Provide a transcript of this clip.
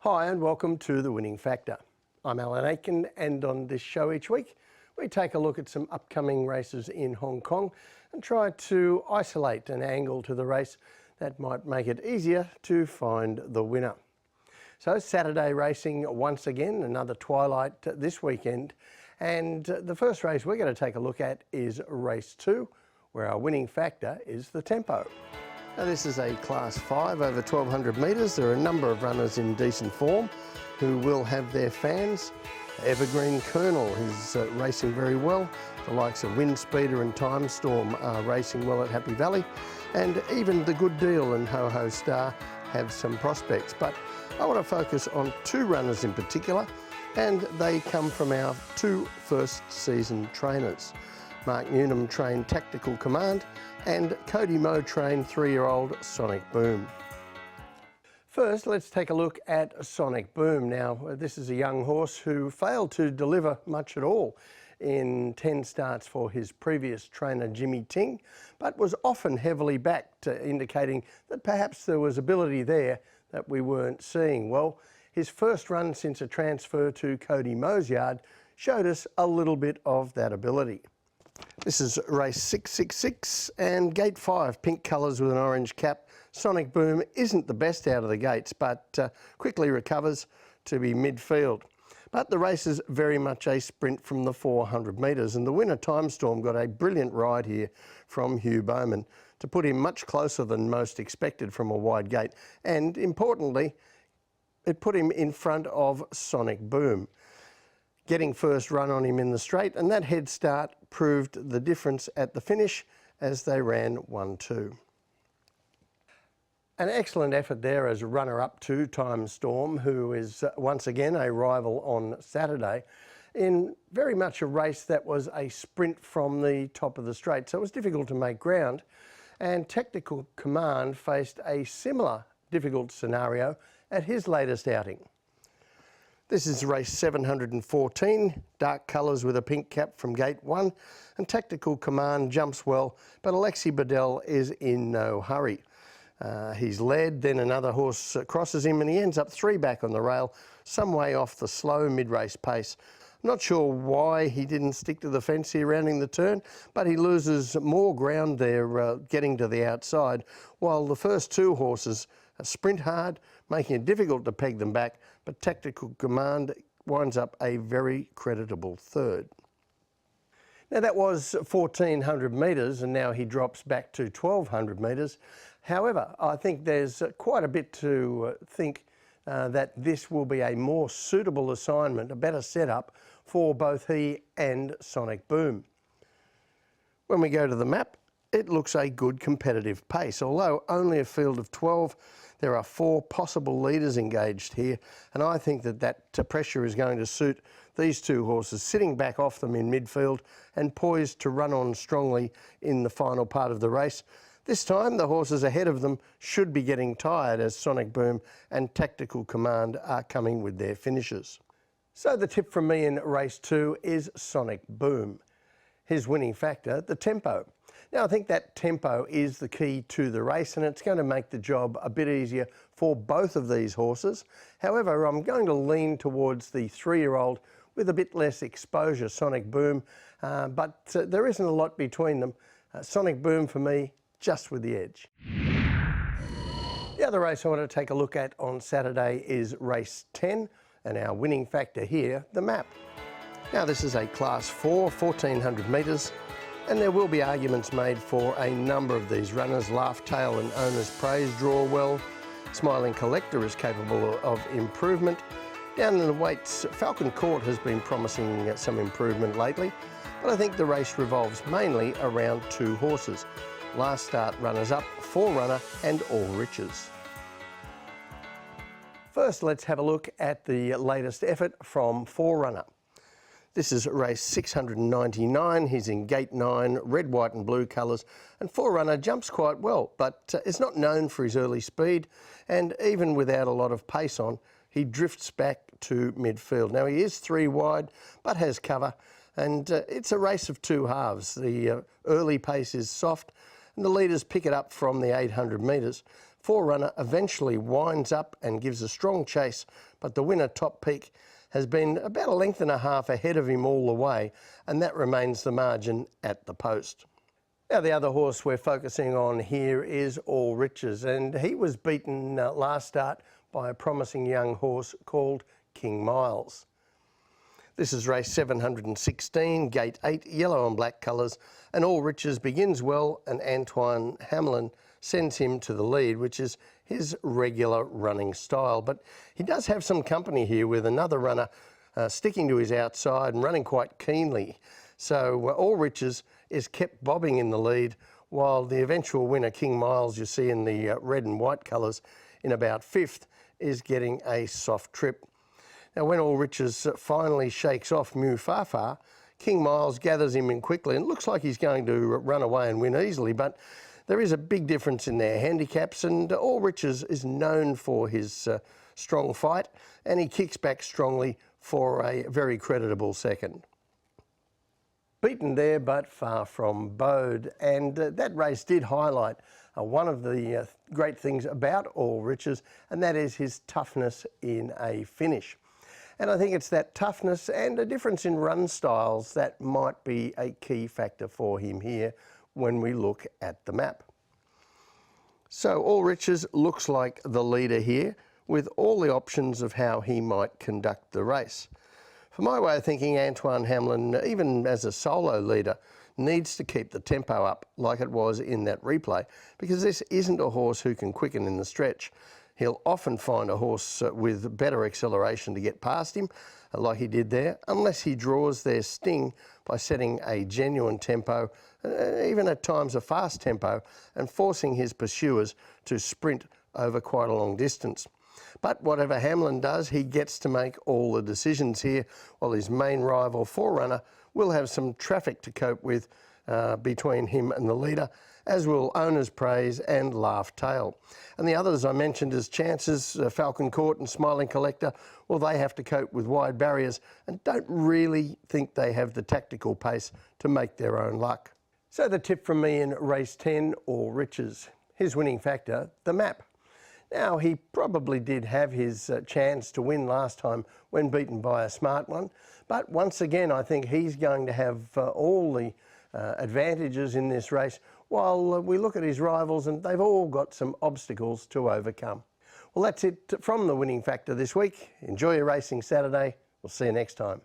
Hi and welcome to The Winning Factor. I'm Alan Aitken, and on this show each week we take a look at some upcoming races in Hong Kong and try to isolate an angle to the race that might make it easier to find the winner. So Saturday racing once again, another twilight this weekend, and the first race we're going to take a look at is race 2, where our winning factor is the tempo. Now this is a Class 5 over 1200 metres. There are a number of runners in decent form who will have their fans. Evergreen Colonel is racing very well. The likes of Windspeeder and Time Storm are racing well at Happy Valley. And even the Good Deal and Ho Ho Star have some prospects. But I want to focus on two runners in particular, and they come from our two first season trainers. Mark Newnham trained Tactical Command and Cody Moe trained 3-year-old Sonic Boom. First, let's take a look at Sonic Boom. Now, this is a young horse who failed to deliver much at all in 10 starts for his previous trainer Jimmy Ting, but was often heavily backed, indicating that perhaps there was ability there that we weren't seeing. Well, his first run since a transfer to Cody Moe's yard showed us a little bit of that ability. This is race 666 and gate 5, pink colours with an orange cap. Sonic Boom isn't the best out of the gates, but quickly recovers to be midfield. But the race is very much a sprint from the 400 metres, and the winner Time Storm got a brilliant ride here from Hugh Bowman to put him much closer than most expected from a wide gate, and importantly, it put him in front of Sonic Boom, getting first run on him in the straight, and that head start proved the difference at the finish as they ran 1-2. An excellent effort there as runner-up to Time Storm, who is once again a rival on Saturday, in very much a race that was a sprint from the top of the straight, so it was difficult to make ground, and Tactical Command faced a similar difficult scenario at his latest outing. This is race 714, dark colours with a pink cap from gate 1, and Tactical Command jumps well, but Alexi Bedell is in no hurry. He's led, then another horse crosses him, and he ends up 3 back on the rail, some way off the slow mid-race pace. Not sure why he didn't stick to the fence here rounding the turn, but he loses more ground there getting to the outside, while the first two horses sprint hard, making it difficult to peg them back, but Tactical Command winds up a very creditable third. Now that was 1400 metres, and now he drops back to 1200 metres. However, I think there's quite a bit to think that this will be a more suitable assignment, a better setup for both he and Sonic Boom. When we go to the map, it looks a good competitive pace. Although only a field of 12, there are 4 possible leaders engaged here, and I think that pressure is going to suit these two horses, sitting back off them in midfield and poised to run on strongly in the final part of the race. This time, the horses ahead of them should be getting tired as Sonic Boom and Tactical Command are coming with their finishes. So the tip from me in race 2 is Sonic Boom. His winning factor, the tempo. Now I think that tempo is the key to the race, and it's going to make the job a bit easier for both of these horses. However, I'm going to lean towards the 3-year-old with a bit less exposure, Sonic Boom, but there isn't a lot between them. Sonic Boom for me, just with the edge. The other race I want to take a look at on Saturday is race 10, and our winning factor here, the map. Now this is a Class 4, 1400 metres, and there will be arguments made for a number of these runners. Laugh Tail and Owner's Praise draw well. Smiling Collector is capable of improvement. Down in the weights, Falcon Court has been promising some improvement lately, but I think the race revolves mainly around 2 horses. Last start runners-up, Forerunner and All Riches. First, let's have a look at the latest effort from Forerunner. This is race 699. He's in gate 9, red, white and blue colours, and Forerunner jumps quite well, but is not known for his early speed, and even without a lot of pace on, he drifts back to midfield. Now he is 3 wide, but has cover, and it's a race of 2 halves. The early pace is soft, and the leaders pick it up from the 800 metres. Forerunner eventually winds up and gives a strong chase, but the winner, Top Peak, has been about a length and a half ahead of him all the way, and that remains the margin at the post. Now, the other horse we're focusing on here is All Riches, and he was beaten last start by a promising young horse called King Miles. This is race 716, gate 8, yellow and black colours, and All Riches begins well, and Antoine Hamlin sends him to the lead, which is his regular running style. But he does have some company here with another runner sticking to his outside and running quite keenly. So All Riches is kept bobbing in the lead, while the eventual winner, King Miles, you see in the red and white colours, in about 5th, is getting a soft trip. Now, when All Riches finally shakes off Mufafa, King Miles gathers him in quickly, and it looks like he's going to run away and win easily, but there is a big difference in their handicaps, and All Riches is known for his strong fight, and he kicks back strongly for a very creditable second. Beaten there, but far from bowed, and that race did highlight one of the great things about All Riches, and that is his toughness in a finish. And I think it's that toughness and a difference in run styles that might be a key factor for him here when we look at the map. So All Riches looks like the leader here, with all the options of how he might conduct the race. For my way of thinking, Antoine Hamlin, even as a solo leader, needs to keep the tempo up like it was in that replay, because this isn't a horse who can quicken in the stretch. He'll often find a horse with better acceleration to get past him, like he did there, unless he draws their sting by setting a genuine tempo, even at times a fast tempo, and forcing his pursuers to sprint over quite a long distance. But whatever Hamlin does, he gets to make all the decisions here, while his main rival, Forerunner, will have some traffic to cope with between him and the leader, as will Owner's Praise and Laugh Tail. And the others I mentioned as Chances, Falcon Court and Smiling Collector, well, they have to cope with wide barriers and don't really think they have the tactical pace to make their own luck. So the tip from me in race 10, All Riches. His winning factor, the map. Now, he probably did have his chance to win last time when beaten by a smart one, but once again I think he's going to have all the advantages in this race, while we look at his rivals and they've all got some obstacles to overcome. Well, that's it from the winning factor this week. Enjoy your racing Saturday. We'll see you next time.